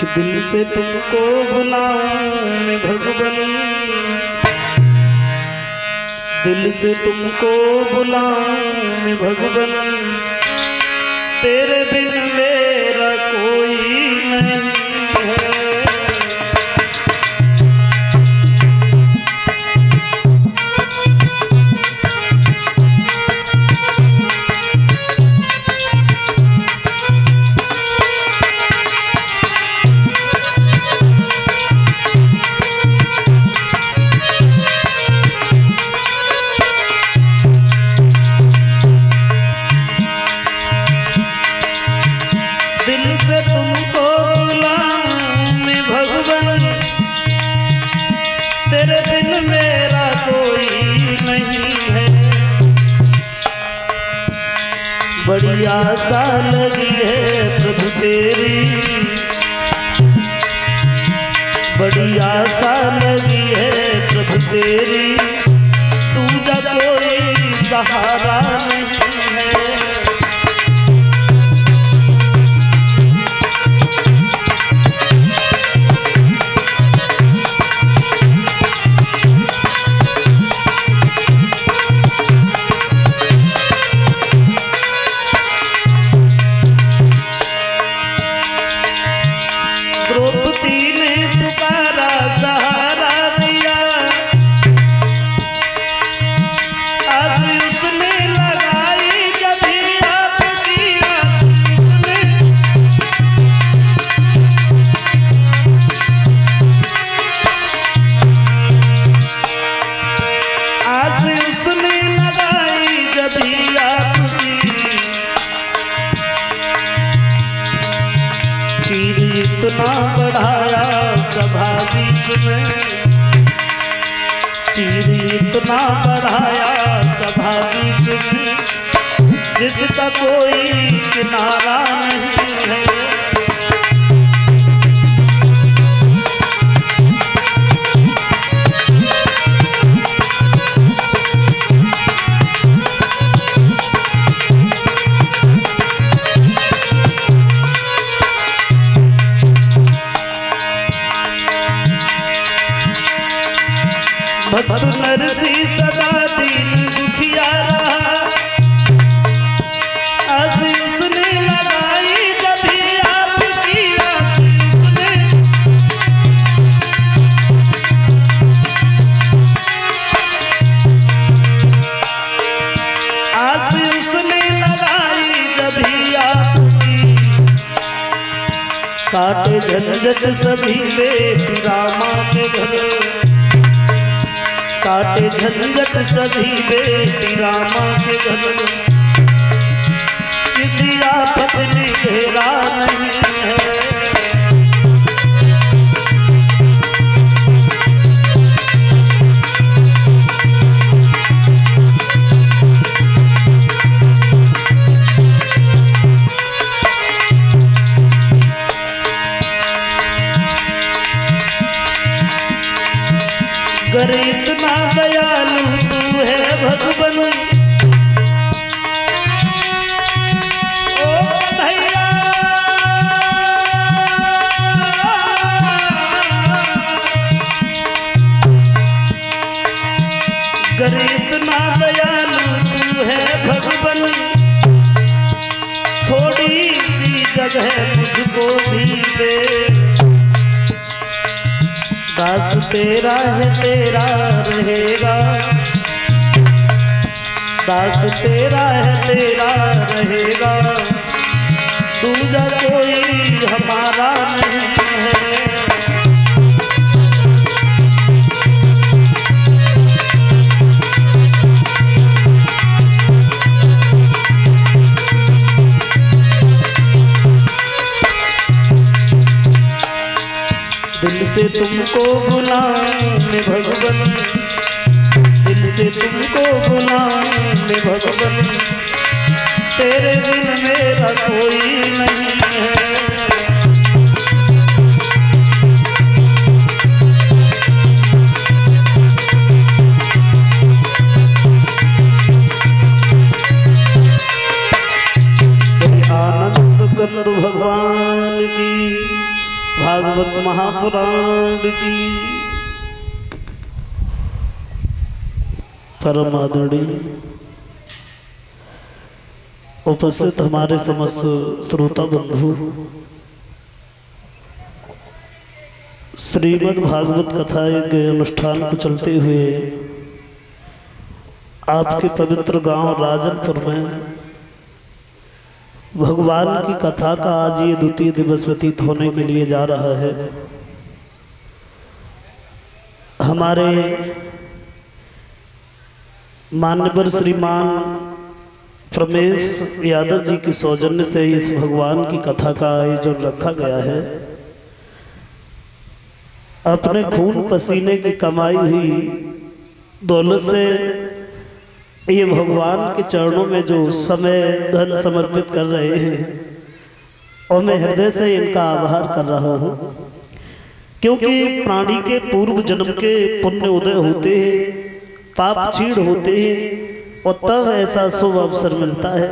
कि दिल से तुमको बुलाऊं मैं भगवन, दिल से तुमको बुलाऊं मैं भगवन, तेरे बिन मेरा कोई नहीं है। दिल से तुमको बुलाऊं मैं भगवन, तेरे बिन मेरा कोई नहीं है। बड़ी आशा लगी है प्रभु तेरी, बड़ी आशा लगी है प्रभु तेरी, दूजा कोई सहारा नहीं है। द्रौपदी ने पुकारा सहारा दिया, आस उसने लगाई जब भी आपकी आस उसने, आस उसने लगाई जब भी आपकी, चीर इतना बढ़ाया सभा बीच में, चीर इतना बढ़ाया सभा बीच में, जिसका कोई किनारा नहीं है। भक्त नरसी सदा दीन दुखिया रहा, आस उसने लगाई जब भी आपकी आस उसने, आस उसने लगाई जब भी आपकी, काटे झंझट सभी बेटी रामा के घर, काटे झंझट सभी बेटी रामा के घर, किसी आफत ने घेरा नहीं है। गर इतना दयालु तू है भगवन, ओ भैया गर इतना दयालु तू है भगवन, थोड़ी सी जगह मुझको भी दे, दास तेरा है तेरा रहेगा, दास तेरा है तेरा रहेगा, दूजा कोई हमारा नहीं है। दिल से तुमको बुलाऊं मैं भगवन, दिल से तुमको बुलाऊं मैं भगवन, तेरे बिन मेरा कोई नहीं है। आनंद कंद भगवान की भागवत महापुराण की। परम आदरणीय उपस्थित हमारे समस्त श्रोता बंधु, श्रीमद् भागवत कथा के अनुष्ठान को चलते हुए आपके पवित्र गांव राजनपुर में भगवान की कथा का आज ये द्वितीय दिवस व्यतीत होने के लिए जा रहा है। हमारे मान्यवर श्रीमान प्रमेश यादव जी की सौजन्य से इस भगवान की कथा का आयोजन रखा गया है। अपने खून पसीने की कमाई हुई दौलत से ये भगवान के चरणों में जो समय धन समर्पित कर रहे हैं, और मैं हृदय से इनका आभार कर रहा हूँ, क्योंकि प्राणी के पूर्व जन्म के पुण्य उदय होते हैं, पाप क्षीण होते हैं, और तब ऐसा शुभ अवसर मिलता है।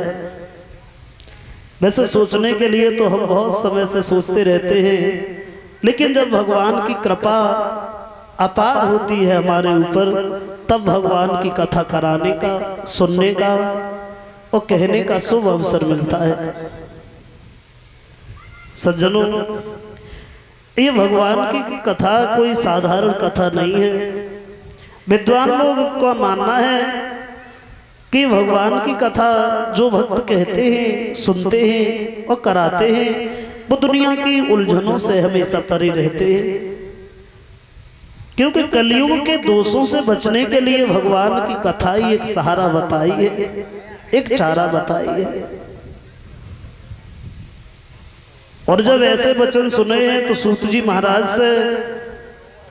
वैसे सोचने के लिए तो हम बहुत समय से सोचते रहते हैं, लेकिन जब भगवान की कृपा अपार होती है हमारे ऊपर, तब भगवान की कथा कराने का, सुनने का और कहने का शुभ अवसर मिलता है। सज्जनों, ये भगवान की कथा कोई साधारण कथा नहीं है। विद्वान लोगों का मानना है कि भगवान की कथा जो भक्त कहते हैं, सुनते हैं और कराते हैं, वो दुनिया की उलझनों से हमेशा परे रहते हैं, क्योंकि कलयुग के दोषों से बचने के लिए भगवान की कथा ही एक सहारा बताई है, एक चारा बताई है। और जब ऐसे वचन सुने हैं तो सूत जी महाराज से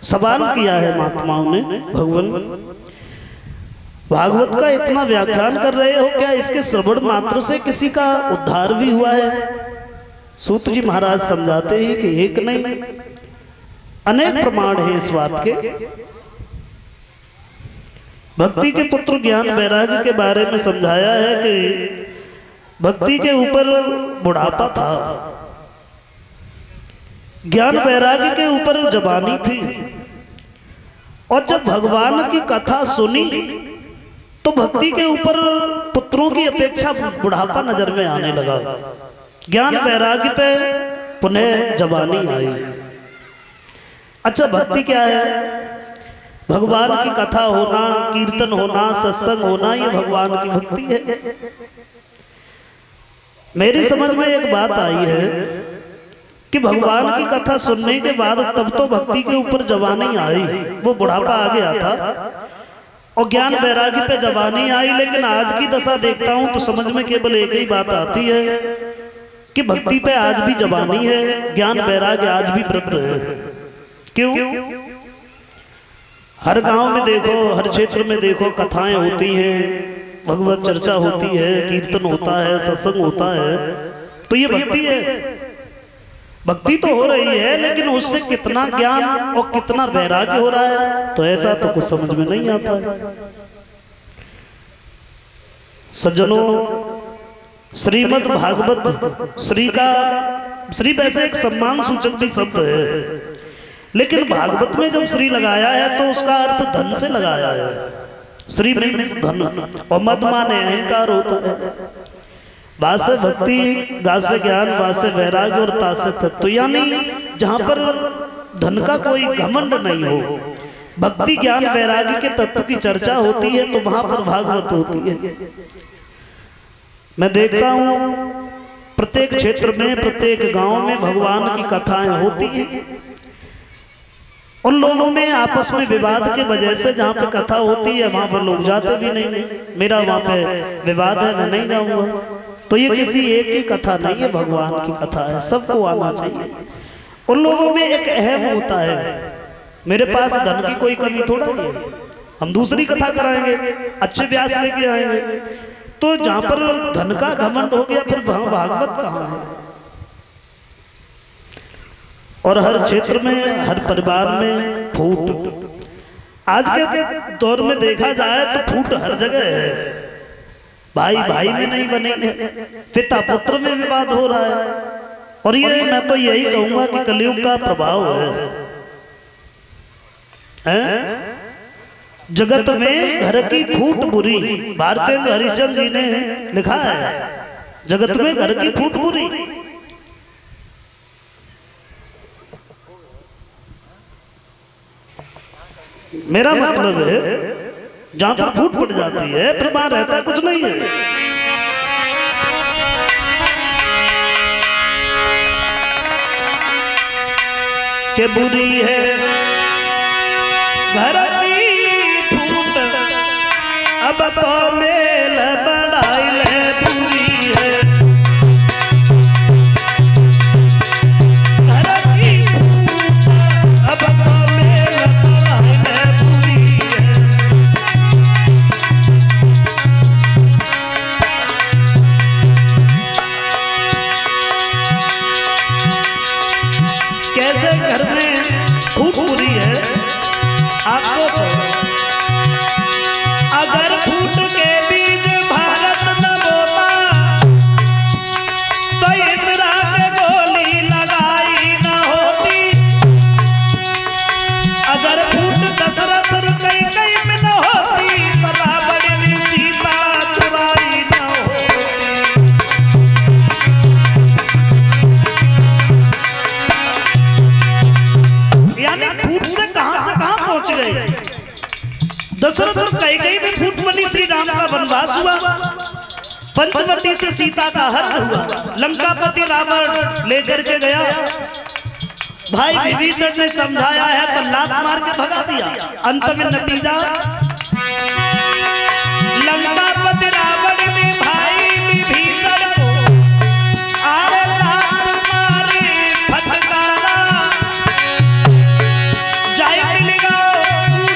सवाल किया है महात्माओं ने, भगवान भागवत का इतना व्याख्यान कर रहे हो, क्या इसके श्रवण मात्र से किसी का उद्धार भी हुआ है? सूत जी महाराज समझाते हैं कि एक नहीं, अनेक प्रमाण हैं इस बात के। भक्ति के पुत्र ज्ञान वैराग्य के बारे में समझाया है कि भक्ति के ऊपर बुढ़ापा था, ज्ञान वैराग्य के ऊपर जवानी थी, और जब भगवान की कथा सुनी तो भक्ति के ऊपर पुत्रों की अपेक्षा बुढ़ापा नजर में आने लगा। ज्ञान वैराग्य पे पुनः जवानी आई। अच्छा, भक्ति क्या है? भगवान की कथा होना, कीर्तन होना, सत्संग होना, ये भगवान की भक्ति है। मेरी समझ में एक बात आई है कि भगवान की कथा सुनने के बाद तब तो भक्ति के ऊपर जवानी आई, वो बुढ़ापा आ गया था, और ज्ञान वैराग्य पे जवानी आई। लेकिन आज की दशा देखता हूं तो समझ में केवल एक ही बात आती है कि भक्ति पे आज भी जवानी है, ज्ञान वैराग्य आज भी वृद्ध है। क्यों? हर गांव में देखो, हर क्षेत्र में देखो, कथाएं होती हैं, भगवत चर्चा होती है, कीर्तन होता है, सत्संग होता है, तो ये भक्ति है। भक्ति तो हो रही है, लेकिन उससे कितना ज्ञान और कितना वैराग्य हो रहा है, तो ऐसा तो कुछ समझ में नहीं आता है। सज्जनों, श्रीमद् भागवत, श्री वैसे एक सम्मान सूचक भी शब्द है, लेकिन भागवत में जब श्री लगाया है तो उसका अर्थ धन से लगाया है। श्री मीन्स धन, और मद माने अहंकार होता है। वा से भक्ति, गा से ज्ञान, वा से वैराग्य और ता से तत्व, यानी जहां पर धन का कोई घमंड नहीं हो, भक्ति ज्ञान वैराग्य के तत्व की चर्चा होती है, तो वहां पर भागवत होती है। मैं देखता हूं प्रत्येक क्षेत्र में, प्रत्येक गांव में भगवान की कथाएं होती हैं। उन लोगों में आपस में विवाद के वजह से जहाँ पे कथा होती है वहाँ पर लोग जाते भी नहीं। मेरा वहाँ पे विवाद है, मैं नहीं जाऊँगा। तो ये किसी एक की कथा नहीं है, भगवान की कथा है, सबको आना चाहिए। उन लोगों में एक अहम होता है, मेरे पास धन की कोई कमी थोड़ा है, हम दूसरी कथा कराएंगे, अच्छे व्यास लेके आएंगे। तो जहाँ पर धन का घमंड हो गया, फिर वहाँ भागवत कहाँ है? और हर क्षेत्र में, हर परिवार में फूट, आज के दौर में देखा जाए तो फूट हर जगह है। भाई भाई में नहीं बने, पिता पुत्र में विवाद हो रहा है, और ये मैं तो यही कहूंगा कि कलयुग का प्रभाव है? जगत में घर की फूट बुरी। भारतेंद्र हरिश्चंद्र जी ने लिखा है, जगत में घर की फूट बुरी। मेरा मतलब है जहां पर फूट पड़ जाती है फिर वहां रहता कुछ नहीं है। के बुरी है घर की फूट, अब तो मेल बढ़ाई ले बुरी है। घर की फूट, अब तो मेल बढ़ाई ले बुरी है। कैसे घर में फूट बुरी है आप सोचो। अगर फूट के बीज भारत न बोता तो इस तरह के गोली लगाई न होती। अगर फूट दशरथ और कई में न होती तो रावण ने सीता चुराई न होती। यानी फूट से कहां पहुंच गए। दशरथ और कई में फूट बनी, श्री राम का वनवास हुआ, पंचवटी से सीता का हरण हुआ, लंकापति रावण लेकर के गया। भाई विभीषण ने समझाया है तो लात मार के भगा दिया। अंत में नतीजा लंकापति रावण ने भाई विभीषण को आरे लात मारी फटकारा। जाय मिल गयो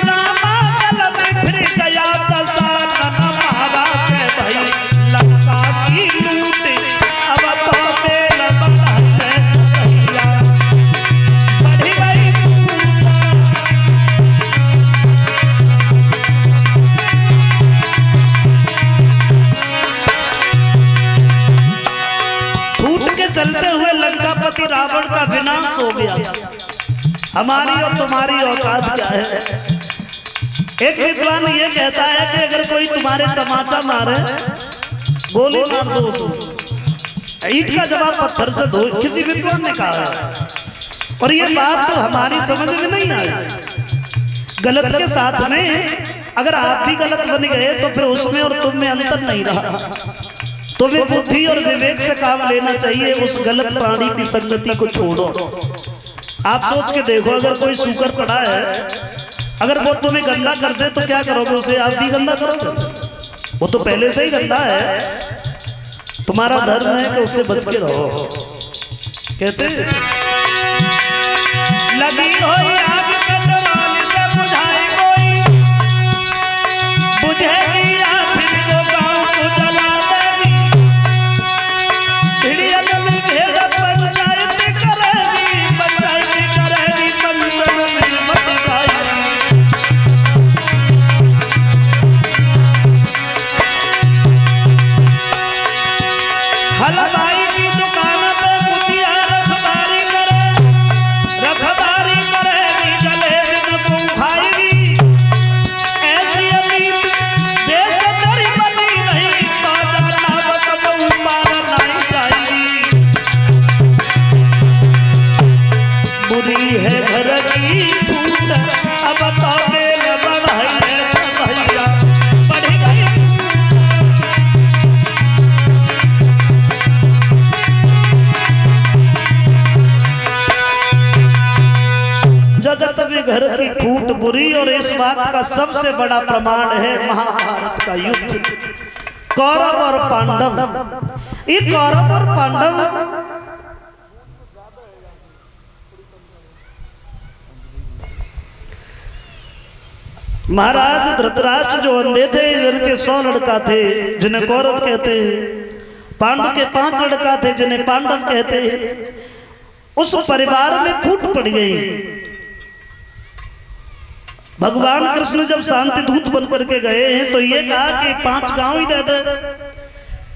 रामा जल में फिर गया दशरथ मारा के भाई लंका की लूट। अब तो मेल बढ़ाई ले भैया, बढ़ी गई फूट के चलते हुए लंकापति रावण का विनाश हो गया। हमारी और तुम्हारी औकात क्या है? एक विद्वान ये कहता है कि अगर कोई तुम्हारे तमाचा मारे, गोली मार दो उसको, ईंट का जवाब पत्थर से दो, किसी विद्वान ने कहा है। और ये बात तो हमारी समझ में नहीं आई। गलत के साथ में अगर आप भी गलत बन गए तो फिर उसमें और तुम में अंतर नहीं रहा। तुम्हें बुद्धि और विवेक से काम लेना चाहिए। उस गलत प्राणी की संगति को छोड़ो। आप सोच के देखो, अगर कोई सूकर पड़ा है, अगर वो तुम्हें गंदा कर दे तो क्या करोगे? उसे आप भी गंदा करोगे? वो तो पहले से ही गंदा है। तुम्हारा धर्म है कि उससे बच के रहो। कहते लगी हो आग पेट्रोल से बुझाए कोई, बुझेगी या फिर वो गांव को जला देगी। भिड़ियन में भेड़ पंचायत करेगी, पंचायत करेगी, पंचन में मत खाएगी। हलवाई की दुकान पे कुतिया रखबारी करेगी, जलेबी न तू खाएगी। ऐसी अमीर देश तेरी बनी नहीं, ताजा नावत बहु मार नहीं जाएगी। बुरी है घर की फूट, अब तो मेल बढ़ाई ले भैया, बढ़ी गई। जगत में घर की फूट बुरी। और इस बात का सबसे बड़ा प्रमाण है महाभारत का युद्ध, कौरव और पांडव। ये कौरव और पांडव महाराज धृतराष्ट्र जो अंधे थे, जिनके 100 लड़का थे जिन्हें कौरव कहते हैं, पांडु के 5 लड़का थे जिन्हें पांडव कहते हैं। उस परिवार में फूट पड़ गई। भगवान कृष्ण जब शांति दूत बन करके गए हैं तो ये कहा कि 5 गांव ही दे दे।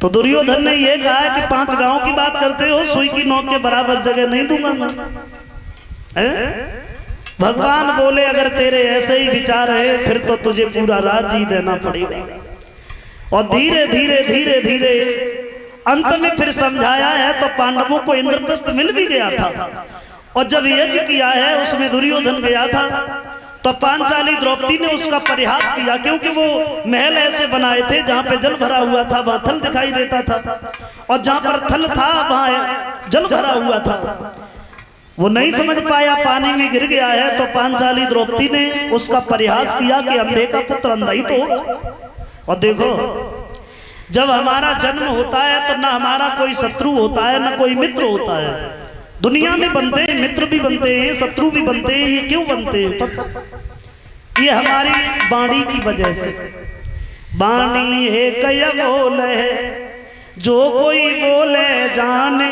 तो दुर्योधन ने यह कहा है कि 5 गांव की बात करते हो, सुई की नोक के बराबर जगह नहीं दूंगा मैं। भगवान बोले अगर तेरे ऐसे ही विचार है फिर तो तुझे पूरा राज्य ही देना पड़ेगा। और धीरे धीरे धीरे धीरे अंत में फिर समझाया है तो पांडवों को इंद्रप्रस्थ मिल भी गया था। और जब यज्ञ किया है उसमें दुर्योधन गया था तो पांचाली द्रौपदी ने उसका परिहास किया, क्योंकि वो महल ऐसे बनाए थे जहां पे जल भरा हुआ था वहां थल दिखाई देता था, और जहां पर थल था वहां जल भरा हुआ था। वो नहीं समझ पाया, पानी में गिर गया है। तो पांचाली द्रौपदी ने उसका परिहास किया कि अंधे का पुत्र अंधा ही तो होगा। और देखो जब हमारा जन्म होता है तो ना हमारा कोई शत्रु होता है ना कोई मित्र होता है। दुनिया में बनते हैं, मित्र भी बनते हैं, शत्रु भी बनते हैं। ये क्यों बनते हैं पता? ये हमारी वाणी की वजह से। वाणी है कया बोल है जो कोई बोले जाने,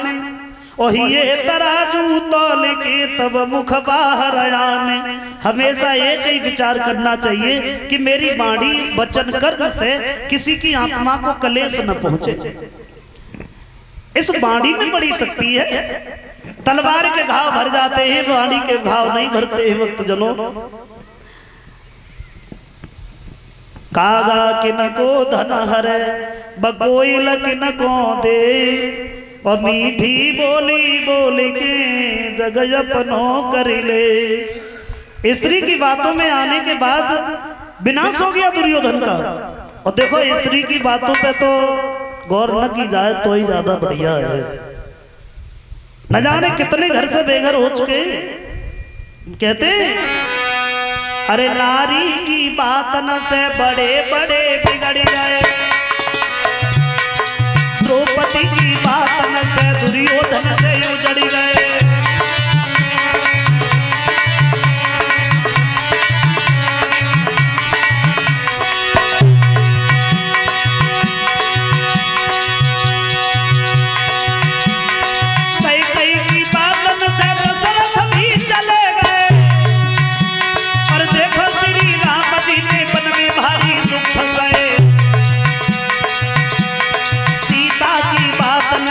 और ये तराजू तौल के तब मुख बाहर आने। हमेशा एक ही विचार करना चाहिए कि मेरी वाणी वचन कर्म से किसी की आत्मा को कलेश न पहुंचे। इस वाणी में बड़ी शक्ति है। तलवार के घाव भर जाते हैं, वाणी के घाव नहीं भरते हैं भक्त जनों। कागा किन को धन हरे बकोइल किन को दे, और मीठी बोली बोल के जग अपनो कर ले। स्त्री की बातों में आने के बाद विनाश हो गया दुर्योधन का। और देखो स्त्री की बातों पे तो गौर न की जाए तो ही ज्यादा बढ़िया है। न जाने कितने घर से बेघर हो चुके। कहते अरे नारी की बात न से बड़े बड़े बिगड़ गए, द्रौपदी की बात न से दुर्योधन से उजड़ गए।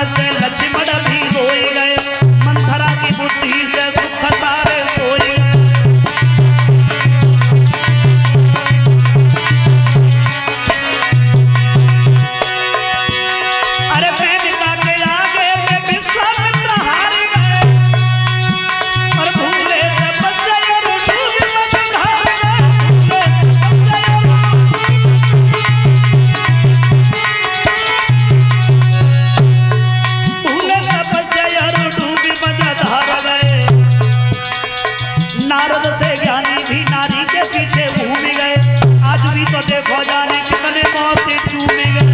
से लक्ष्मण भी रोए गए, मंथरा की बुद्धि से सुख सारे सोए। अरे मेनका के आगे में विश्वामित्र हार गए, और भूले तपस्या और डूब मझधार गए। नारद से ज्ञानी भी नारी के पीछे घूम गए। आज भी तो देखो जाने कितने मौतें चूमे गए।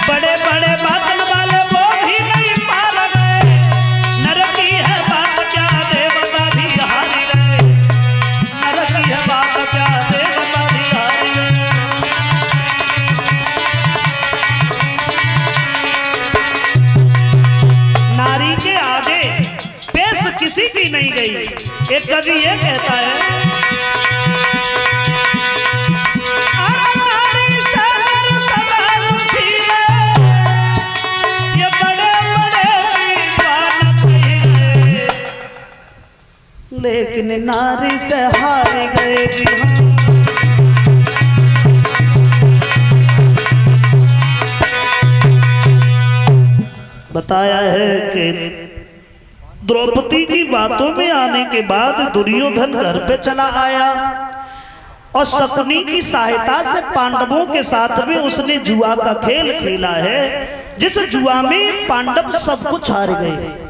बड़े बड़े बातन वाले वो भी नहीं पार गए। नर की है बात क्या देवता भी हार गए। नर की है बात क्या देवता भी हार गए। नारी के आगे पेश किसी की नहीं गई। एक कवि ये कहता है, ये बड़े बड़े विद्वान थे, लेकिन नारी से हार गए जी हम। बताया है कि द्रौपदी की बातों में आने के बाद दुर्योधन घर पे चला आया, और शकुनी की सहायता से पांडवों के साथ में उसने जुआ का खेल खेला है, जिस जुआ में पांडव सब कुछ हार गए।